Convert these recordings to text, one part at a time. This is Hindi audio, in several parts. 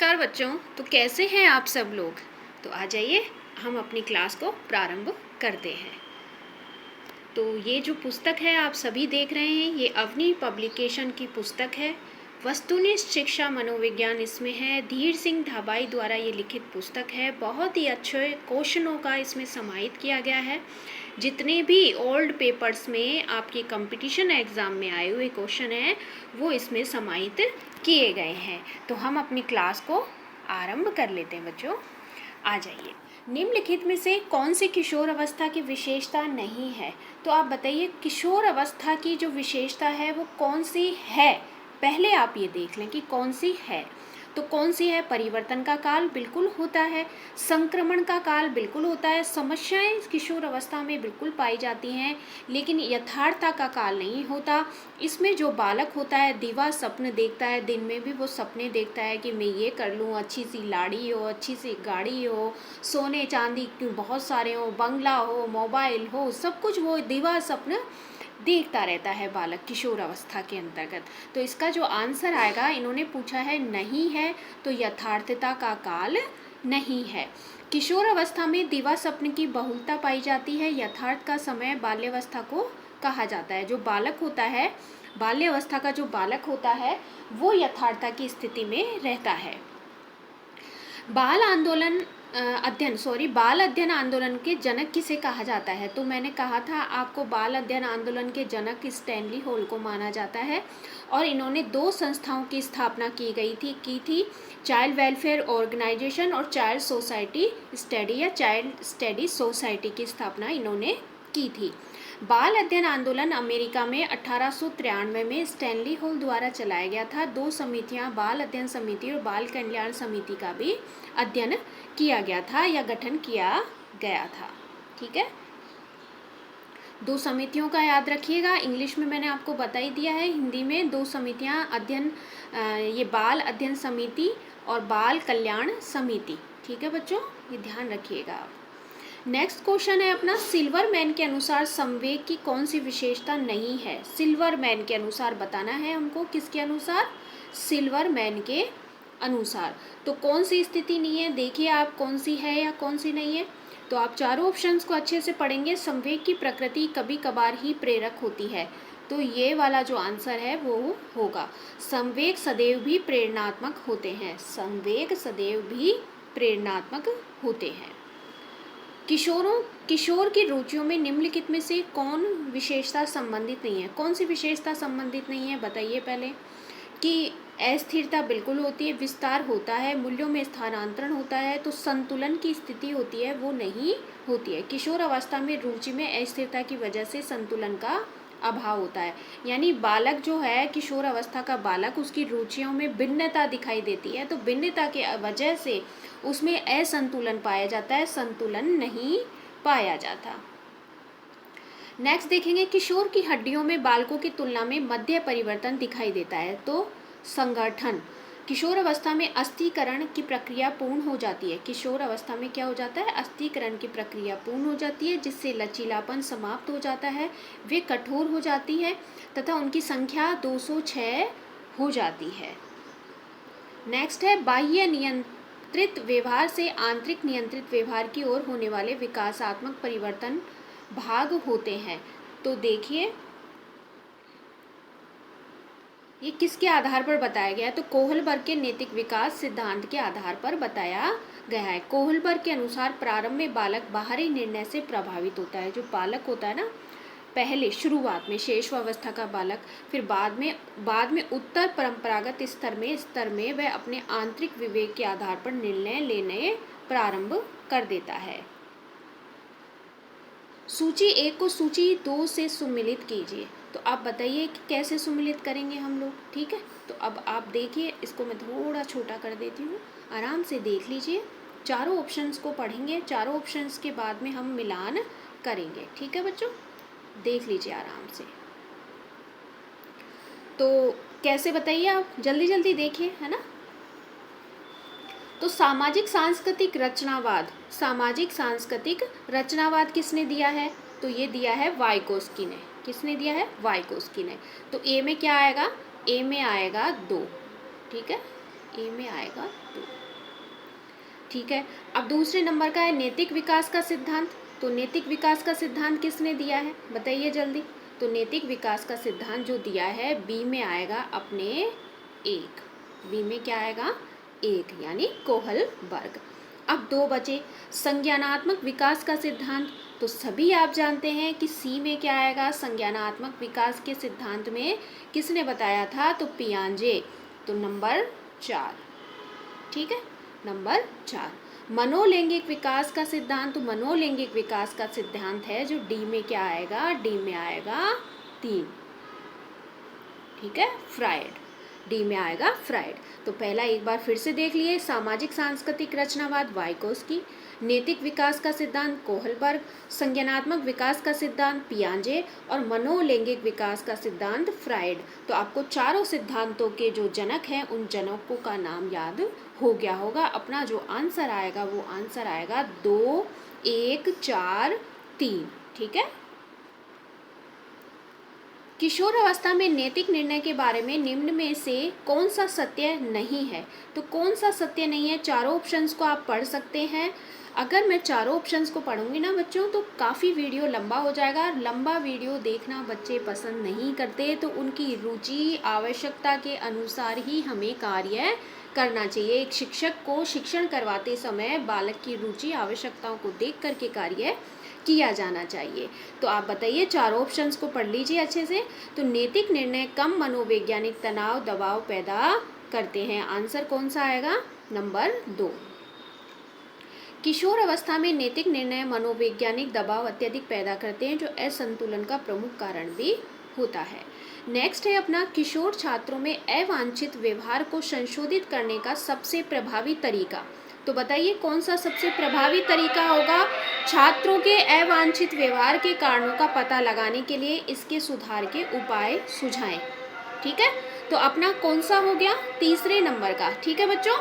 नमस्कार बच्चों। तो कैसे हैं आप सब लोग। तो आ जाइए हम अपनी क्लास को प्रारंभ करते हैं। तो ये जो पुस्तक है आप सभी देख रहे हैं, ये अवनी पब्लिकेशन की पुस्तक है। वस्तुनिष्ठ शिक्षा मनोविज्ञान इसमें है। धीर सिंह धाबाई द्वारा ये लिखित पुस्तक है। बहुत ही अच्छे क्वेश्चनों का इसमें समाहित किया गया है। जितने भी ओल्ड पेपर्स में आपके कंपटीशन एग्ज़ाम में आए हुए क्वेश्चन हैं वो इसमें समाहित किए गए हैं। तो हम अपनी क्लास को आरंभ कर लेते हैं बच्चों। आ जाइए। निम्नलिखित में से कौन सी किशोर अवस्था की विशेषता नहीं है। तो आप बताइए किशोर अवस्था की जो विशेषता है वो कौन सी है। पहले आप ये देख लें कि कौन सी है। तो कौन सी है। परिवर्तन का काल बिल्कुल होता है। संक्रमण का काल बिल्कुल होता है। समस्याएं किशोर अवस्था में बिल्कुल पाई जाती हैं, लेकिन यथार्थता का काल नहीं होता। इसमें जो बालक होता है दिवा स्वप्न देखता है। दिन में भी वो सपने देखता है कि मैं ये कर लूँ, अच्छी सी लाड़ी हो, अच्छी सी गाड़ी हो, सोने चांदी बहुत सारे हो, बंगला हो, मोबाइल हो, सब कुछ वो दिवा स्वप्न देखता रहता है बालक किशोर अवस्था के अंतर्गत। तो इसका जो आंसर आएगा, इन्होंने पूछा है नहीं है, तो यथार्थता का काल नहीं है। किशोर अवस्था में दिवा स्वप्न की बहुलता पाई जाती है। यथार्थ का समय बाल्यावस्था को कहा जाता है। जो बालक होता है, बाल्यावस्था का जो बालक होता है वो यथार्थता की स्थिति में रहता है। बाल अध्ययन आंदोलन के जनक किसे कहा जाता है। तो मैंने कहा था आपको, बाल अध्ययन आंदोलन के जनक स्टैनली हॉल को माना जाता है। और इन्होंने 2 संस्थाओं की स्थापना की थी चाइल्ड वेलफेयर ऑर्गेनाइजेशन और चाइल्ड सोसाइटी स्टडी या चाइल्ड स्टडी सोसाइटी की स्थापना इन्होंने की थी। बाल अध्ययन आंदोलन अमेरिका में 1893 में स्टैनली हॉल द्वारा चलाया गया था। 2 समितियां, बाल अध्ययन समिति और बाल कल्याण समिति का भी अध्ययन किया गया था या गठन किया गया था। ठीक है, 2 समितियों का याद रखिएगा। इंग्लिश में मैंने आपको बता ही दिया है। हिंदी में 2 समितियां अध्ययन, ये बाल अध्ययन समिति और बाल कल्याण समिति। ठीक है बच्चों, ये ध्यान रखिएगा आप। नेक्स्ट क्वेश्चन है अपना, सिल्वर मैन के अनुसार संवेग की कौन सी विशेषता नहीं है। सिल्वर मैन के अनुसार बताना है हमको। किसके अनुसार। सिल्वर मैन के अनुसार। तो कौन सी स्थिति नहीं है, देखिए आप कौन सी है या कौन सी नहीं है। तो आप चारों ऑप्शंस को अच्छे से पढ़ेंगे। संवेग की प्रकृति कभी कभार ही प्रेरक होती है। तो ये वाला जो आंसर है वो होगा। संवेग सदैव भी प्रेरणात्मक होते हैं। संवेग सदैव भी प्रेरणात्मक होते हैं। किशोर की रुचियों में निम्नलिखित में से कौन विशेषता संबंधित नहीं है। कौन सी विशेषता संबंधित नहीं है बताइए पहले। कि अस्थिरता बिल्कुल होती है, विस्तार होता है, मूल्यों में स्थानांतरण होता है, तो संतुलन की स्थिति होती है वो नहीं होती है। किशोर अवस्था में रुचि में अस्थिरता की वजह से संतुलन का अभाव होता है। यानी बालक जो है, किशोर अवस्था का बालक, उसकी रुचियों में भिन्नता दिखाई देती है। तो भिन्नता के वजह से उसमें असंतुलन पाया जाता है, संतुलन नहीं पाया जाता। नेक्स्ट देखेंगे, किशोर की हड्डियों में बालकों की तुलना में मध्य परिवर्तन दिखाई देता है। तो संगठन, किशोर अवस्था में अस्थिकरण की प्रक्रिया पूर्ण हो जाती है। किशोर अवस्था में क्या हो जाता है, अस्थिकरण की प्रक्रिया पूर्ण हो जाती है, जिससे लचीलापन समाप्त हो जाता है, वे कठोर हो जाती है तथा उनकी संख्या 206 हो जाती है। नेक्स्ट है, बाह्य नियंत्रित व्यवहार से आंतरिक नियंत्रित व्यवहार की ओर होने वाले विकासात्मक परिवर्तन भाग होते हैं। तो देखिए ये किसके आधार पर बताया गया है। तो कोहलबर्ग के नैतिक विकास सिद्धांत के आधार पर बताया गया है। कोहलबर्ग के अनुसार प्रारंभ में बालक बाहरी निर्णय से प्रभावित होता है। जो बालक होता है ना, पहले शुरुआत में शैशवावस्था का बालक, फिर बाद में उत्तर परंपरागत स्तर में वह अपने आंतरिक विवेक के आधार पर निर्णय लेने प्रारंभ कर देता है। सूची 1 को सूची 2 से सुमिलित कीजिए। तो आप बताइए कि कैसे सुमिलित करेंगे हम लोग। ठीक है, तो अब आप देखिए, इसको मैं थोड़ा छोटा कर देती हूँ, आराम से देख लीजिए। चारों ऑप्शंस को पढ़ेंगे, चारों ऑप्शंस के बाद में हम मिलान करेंगे। ठीक है बच्चों, देख लीजिए आराम से। तो कैसे बताइए आप, जल्दी जल्दी देखिए, है ना। तो सामाजिक सांस्कृतिक रचनावाद किसने दिया है। तो ये दिया है वाइगोस्की ने। किसने दिया है, वाइगोस्की ने। तो ए में क्या आएगा, ए में आएगा 2। ठीक है, ए में आएगा 2। ठीक है। अब दूसरे नंबर का है नैतिक विकास का सिद्धांत। तो नैतिक विकास का सिद्धांत किसने दिया है, बताइए जल्दी। तो नैतिक विकास का सिद्धांत जो दिया है बी में आएगा अपने एक, बी में क्या आएगा, एक, यानी कोहलबर्ग। अब दो बचे संज्ञानात्मक विकास का सिद्धांत। तो सभी आप जानते हैं कि सी में क्या आएगा, संज्ञानात्मक विकास के सिद्धांत में किसने बताया था, तो पियाजे। तो नंबर 4, ठीक है, नंबर 4। मनोलैंगिक विकास का सिद्धांत। तो मनोलैंगिक विकास का सिद्धांत है जो डी में क्या आएगा, डी में आएगा 3, ठीक है, फ्रायड, डी में आएगा फ्रायड। तो पहला एक बार फिर से देख लिए, सामाजिक सांस्कृतिक रचनावाद वाइकोस्की, नैतिक विकास का सिद्धांत कोहलबर्ग, संज्ञानात्मक विकास का सिद्धांत पियाजे और मनोलैंगिक विकास का सिद्धांत फ्रायड। तो आपको चारों सिद्धांतों के जो जनक हैं उन जनकों का नाम याद हो गया होगा। अपना जो आंसर आएगा वो आंसर आएगा 2, 1, 4, 3, ठीक है। किशोर अवस्था में नैतिक निर्णय के बारे में निम्न में से कौन सा सत्य नहीं है। तो कौन सा सत्य नहीं है, चारों ऑप्शंस को आप पढ़ सकते हैं। अगर मैं चारों ऑप्शंस को पढ़ूंगी ना बच्चों तो काफ़ी वीडियो लंबा हो जाएगा। लंबा वीडियो देखना बच्चे पसंद नहीं करते, तो उनकी रुचि आवश्यकता के अनुसार ही हमें कार्य करना चाहिए। एक शिक्षक को शिक्षण करवाते समय बालक की रुचि आवश्यकताओं को देख करके कार्य किया जाना चाहिए। तो आप बताइए, चारों ऑप्शंस को पढ़ लीजिए अच्छे से। तो नैतिक निर्णय कम मनोवैज्ञानिक तनाव दबाव पैदा करते हैं, आंसर कौन सा आएगा, नंबर 2। किशोर अवस्था में नैतिक निर्णय मनोवैज्ञानिक दबाव अत्यधिक पैदा करते हैं जो असंतुलन का प्रमुख कारण भी होता है। नेक्स्ट है अपना किशोर छात्रों में अवांछित व्यवहार को संशोधित करने का सबसे प्रभावी तरीका। तो बताइए कौन सा सबसे प्रभावी तरीका होगा छात्रों के अवांछित व्यवहार के कारणों का पता लगाने के लिए इसके सुधार के उपाय सुझाएं, ठीक है। तो अपना कौन सा हो गया, तीसरे नंबर का, ठीक है बच्चों।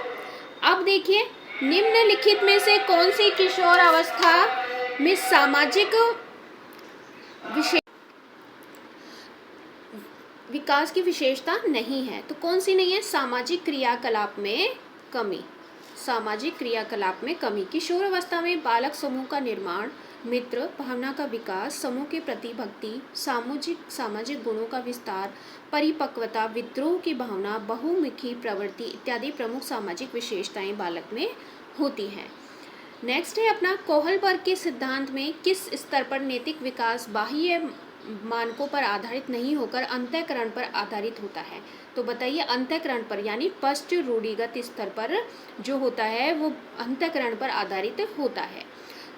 अब देखिए निम्नलिखित में से कौन सी किशोर अवस्था में सामाजिक विकास की विशेषता नहीं है। तो कौन सी नहीं है, सामाजिक क्रियाकलाप में कमी, सामाजिक क्रियाकलाप में कमी। किशोर अवस्था में बालक समूह का निर्माण, मित्र भावना का विकास, समूह के प्रति भक्ति, सामाजिक गुणों का विस्तार, परिपक्वता, विद्रोह की भावना, बहुमुखी प्रवृत्ति इत्यादि प्रमुख सामाजिक विशेषताएं बालक में होती हैं। नेक्स्ट है अपना कोहलबर्ग के सिद्धांत में किस स्तर पर नैतिक विकास बाह्य मानकों पर आधारित नहीं होकर अंतःकरण पर आधारित होता है। तो बताइए अंतःकरण पर, यानी पश्च रूढ़िगत स्तर पर जो होता है वो अंतःकरण पर आधारित होता है।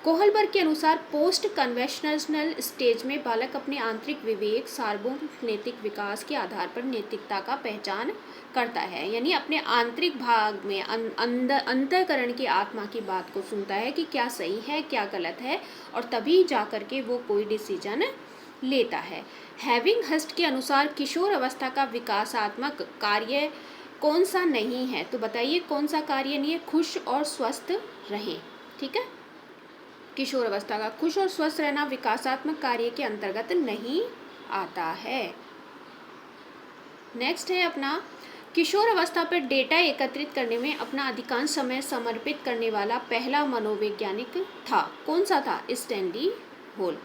कोहलबर्ग के अनुसार पोस्ट कन्वेंशनल स्टेज में बालक अपने आंतरिक विवेक सार्वभौमिक नैतिक विकास के आधार पर नैतिकता का पहचान करता है, यानी अपने आंतरिक भाग में अंतःकरण की आत्मा की बात को सुनता है कि क्या सही है क्या गलत है, और तभी जा कर के वो कोई डिसीजन लेता है। हैविंग हस्ट के अनुसार किशोर अवस्था का विकासात्मक कार्य कौन सा नहीं है। तो बताइए कौन सा कार्य नहीं है, खुश और स्वस्थ रहें, ठीक है। किशोर अवस्था का खुश और स्वस्थ रहना विकासात्मक कार्य के अंतर्गत नहीं आता है। नेक्स्ट है अपना किशोर अवस्था पर डेटा एकत्रित करने में अपना अधिकांश समय समर्पित करने वाला पहला मनोवैज्ञानिक था, कौन सा था, स्टैनली होल।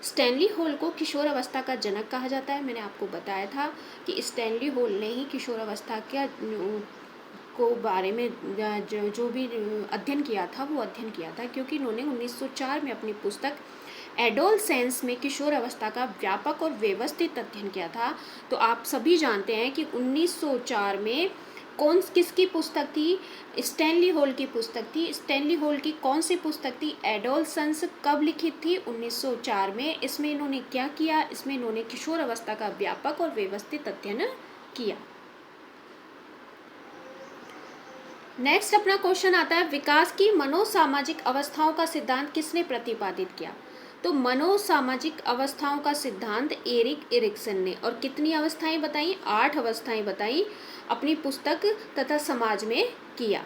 स्टैनली होल को किशोर अवस्था का जनक कहा जाता है। मैंने आपको बताया था कि स्टैनली होल ने ही किशोर अवस्था को बारे में जो भी अध्ययन किया था वो अध्ययन किया था, क्योंकि इन्होंने 1904 में अपनी पुस्तक एडोलसेंस में किशोर अवस्था का व्यापक और व्यवस्थित अध्ययन किया था। तो आप सभी जानते हैं कि 1904 में किसकी पुस्तक थी, स्टैनली होल की पुस्तक थी। स्टैनली होल की कौन सी पुस्तक थी, एडोलसेंस, कब लिखित थी, 1904 में। इसमें इन्होंने क्या किया, इसमें इन्होंने किशोर अवस्था का व्यापक और व्यवस्थित अध्ययन किया। नेक्स्ट अपना क्वेश्चन आता है विकास की मनोसामाजिक अवस्थाओं का सिद्धांत किसने प्रतिपादित किया। तो मनोसामाजिक अवस्थाओं का सिद्धांत एरिक एरिक्सन ने, और कितनी अवस्थाएं बताई, 8 अवस्थाएं बताई, अपनी पुस्तक तथा समाज में किया,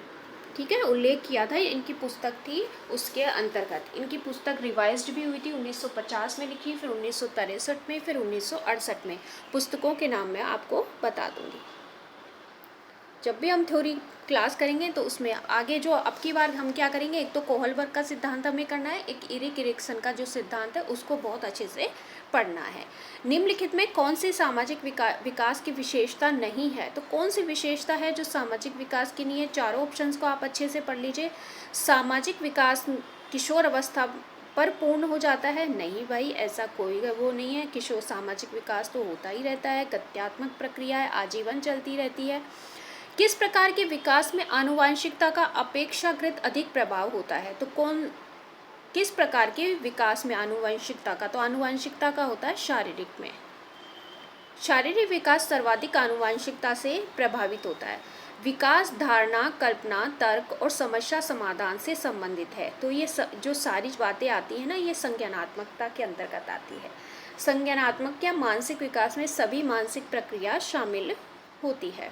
ठीक है, उल्लेख किया था। इनकी पुस्तक थी उसके अंतर्गत। इनकी पुस्तक रिवाइज्ड भी हुई थी, 1950 में लिखी, फिर 1963 में, फिर 1968 में। पुस्तकों के नाम मैं आपको बता दूंगी। जब भी हम थ्योरी क्लास करेंगे तो उसमें आगे जो अब की बार हम क्या करेंगे, एक तो कोहलबर्ग का सिद्धांत हमें करना है, एक इरिक इरिक्सन का जो सिद्धांत है उसको बहुत अच्छे से पढ़ना है। निम्नलिखित में कौन सी सामाजिक विकास की विशेषता नहीं है, तो कौन सी विशेषता है जो सामाजिक विकास की नहीं है? चारों ऑप्शंस को आप अच्छे से पढ़ लीजिए। सामाजिक विकास किशोर अवस्था पर पूर्ण हो जाता है? नहीं भाई, ऐसा कोई वो नहीं है। किशोर सामाजिक विकास तो होता ही रहता है, गत्यात्मक प्रक्रिया है, आजीवन चलती रहती है। किस प्रकार के विकास में आनुवांशिकता का अपेक्षाकृत अधिक प्रभाव होता है? तो किस प्रकार के विकास में आनुवांशिकता का? तो आनुवांशिकता का होता है शारीरिक में। शारीरिक विकास सर्वाधिक आनुवांशिकता से प्रभावित होता है। विकास धारणा, कल्पना, तर्क और समस्या समाधान से संबंधित है। तो ये जो सारी बातें आती हैं ना, ये संज्ञानात्मकता के अंतर्गत आती है। संज्ञानात्मक या मानसिक विकास में सभी मानसिक प्रक्रिया शामिल होती है।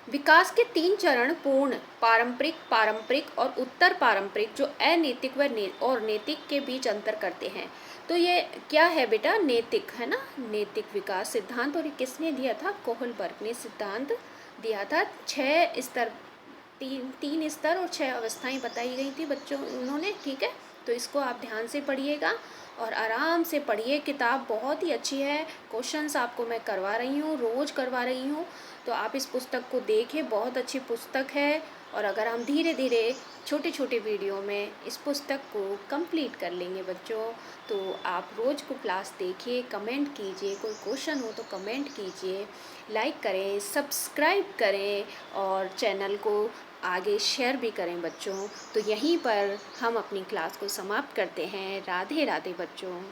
विकास के 3 चरण पूर्ण, पारंपरिक, पारंपरिक और उत्तर पारंपरिक, जो अनैतिक और नैतिक के बीच अंतर करते हैं। तो ये क्या है बेटा? नैतिक है ना, नैतिक विकास सिद्धांत। और ये किसने दिया था? कोहलबर्ग ने सिद्धांत दिया था। 6 स्तर, तीन स्तर और 6 अवस्थाएं बताई गई थी बच्चों उन्होंने, ठीक है। तो इसको आप ध्यान से पढ़िएगा और आराम से पढ़िए। किताब बहुत ही अच्छी है, क्वेश्चंस आपको मैं करवा रही हूँ, रोज़ करवा रही हूँ। तो आप इस पुस्तक को देखें, बहुत अच्छी पुस्तक है। और अगर हम धीरे धीरे छोटे छोटे वीडियो में इस पुस्तक को कंप्लीट कर लेंगे बच्चों, तो आप रोज़ को क्लास देखिए, कमेंट कीजिए, कोई क्वेश्चन हो तो कमेंट कीजिए, लाइक करें, सब्सक्राइब करें और चैनल को आगे शेयर भी करें बच्चों। तो यहीं पर हम अपनी क्लास को समाप्त करते हैं। राधे राधे बच्चों।